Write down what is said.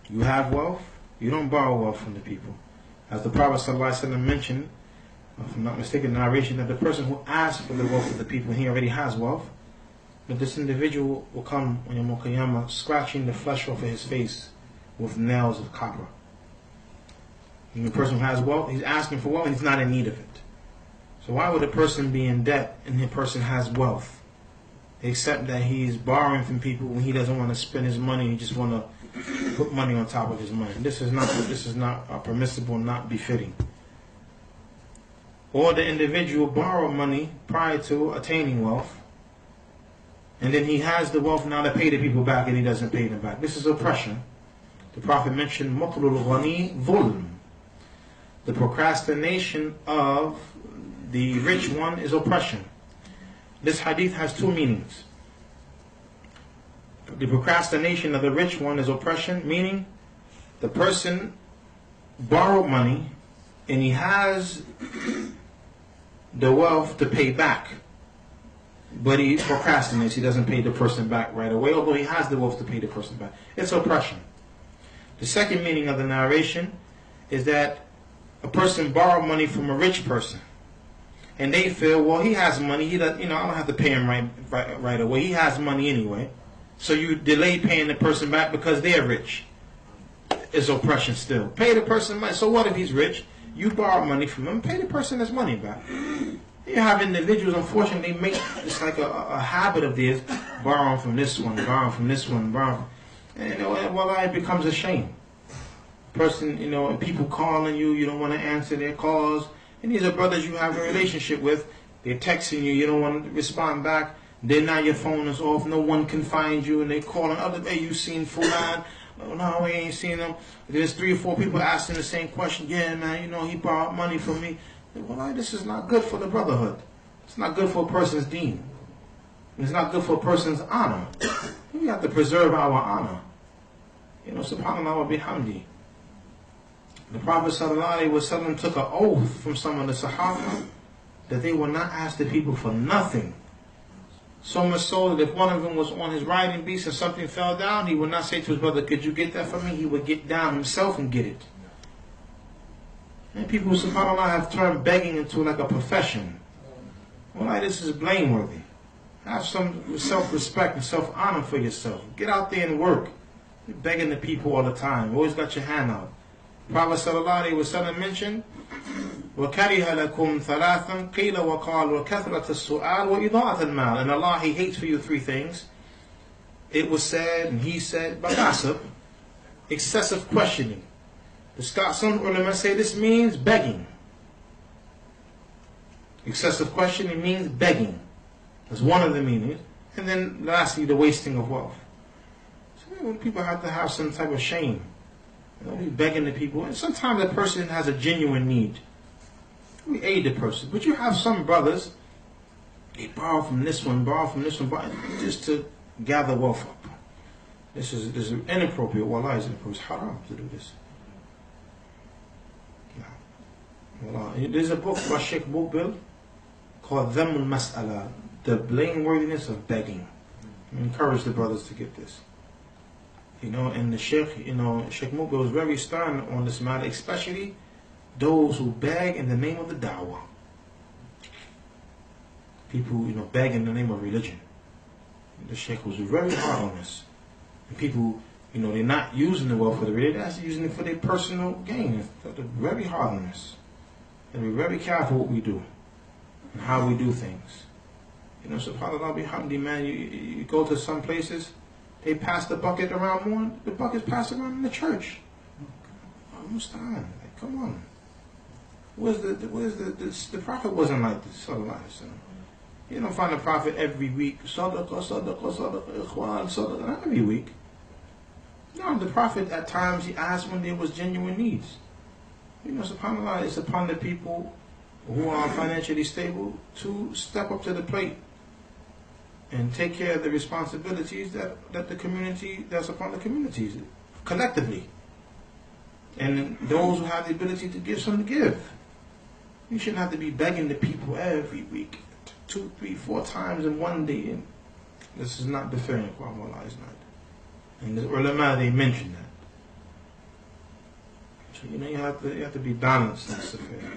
You have wealth, you don't borrow wealth from the people. As the Prophet ﷺ mentioned, if I'm not mistaken, narration that the person who asks for the wealth of the people, he already has wealth, but this individual will come on Yawm al-Qiyamah scratching the flesh off of his face with nails of copper. And the person who has wealth, he's asking for wealth and he's not in need of it. So why would a person be in debt and the person has wealth? Except that he's borrowing from people when he doesn't want to spend his money, he just want to put money on top of his money. This is not permissible, not befitting. Or the individual borrowed money prior to attaining wealth, and then he has the wealth now to pay the people back and he doesn't pay them back. This is oppression. The Prophet mentioned مَطْلُ الْغَنِي ظُلْمٌ. The procrastination of the rich one is oppression. This hadith has two meanings. The procrastination of the rich one is oppression, meaning the person borrowed money and he has the wealth to pay back, but he procrastinates. He doesn't pay the person back right away, although he has the wealth to pay the person back. It's oppression. The second meaning of the narration is that a person borrowed money from a rich person, and they feel, well, he has money. I don't have to pay him right away. He has money anyway, so you delay paying the person back because they're rich. It's oppression still. Pay the person money. So what if he's rich? You borrow money from him. Pay the person his money back. You have individuals, unfortunately, make it's like a habit of theirs, borrowing from this one, borrowing from this one, borrowing. And well, it becomes a shame. Person, and people calling you, you don't want to answer their calls. And these are brothers you have a relationship with. They're texting you, you don't want to respond back. Then now your phone is off, no one can find you, and they calling other day, you seen Fulan? No, we ain't seen them. There's 3 or 4 people asking the same question. Yeah, man, he borrowed money from me. Well, this is not good for the brotherhood. It's not good for a person's deen. It's not good for a person's honor. We have to preserve our honor. Subhanallah wa bihamdi. The Prophet ﷺ took an oath from some of the Sahaba that they would not ask the people for nothing. So much so that if one of them was on his riding beast and something fell down, he would not say to his brother, could you get that for me? He would get down himself and get it. And people, subhanAllah, have turned begging into like a profession. Well, this is blameworthy. Have some self-respect and self-honor for yourself. Get out there and work. You're begging the people all the time. You always got your hand out. Prophet ﷺ mentioned, وَكَرِهَ لَكُمْ ثَلَاثًا قِيلَ وَقَالُ وَكَثْرَةَ السُّؤَالِ وَإِضَاءَةَ الْمَالِ. And Allah, He hates for you 3 things. It was said, and He said, but gossip, excessive questioning. Some ulama say this means begging. Excessive questioning means begging. That's one of the meanings. And then lastly, the wasting of wealth. So people have to have some type of shame. Be begging the people. And sometimes a person has a genuine need. We aid the person. But you have some brothers, they borrow from this one, just to gather wealth up. This is inappropriate. Wallah, is inappropriate. It's haram to do this. Wallah. There's a book by Sheikh Mukbil called ذَمُّ الْمَسْأَلَةِ, the blameworthiness of begging. I encourage the brothers to get this. And the Sheikh, Sheikh Mukbil was very stern on this matter, especially those who beg in the name of the da'wah. People, beg in the name of religion. The Sheikh was very hard on this. And people, they're not using the wealth for the religion, they're using it for their personal gain. They're very hard on this. And be very careful what we do and how we do things. SubhanAllah bihamdi, man, you go to some places, they pass the bucket around more. The bucket's passed around in the church. Almost time. Like, come on. The Prophet wasn't like this. Sallallahu Alaihi Wasallam. You don't find the Prophet every week. Sadaqah, ikhwan, sadaqah. Not every week. No, the Prophet at times he asked when there was genuine needs. SubhanAllah, it's upon the people who are financially stable to step up to the plate and take care of the responsibilities that the community, that's upon the communities, collectively. And those who have the ability to give, some to give. You shouldn't have to be begging the people every week, 2, 3, 4 times in one day. And this is not befitting. Allah is not. And the ulama, they mention that. So, you have to be balanced in this affair.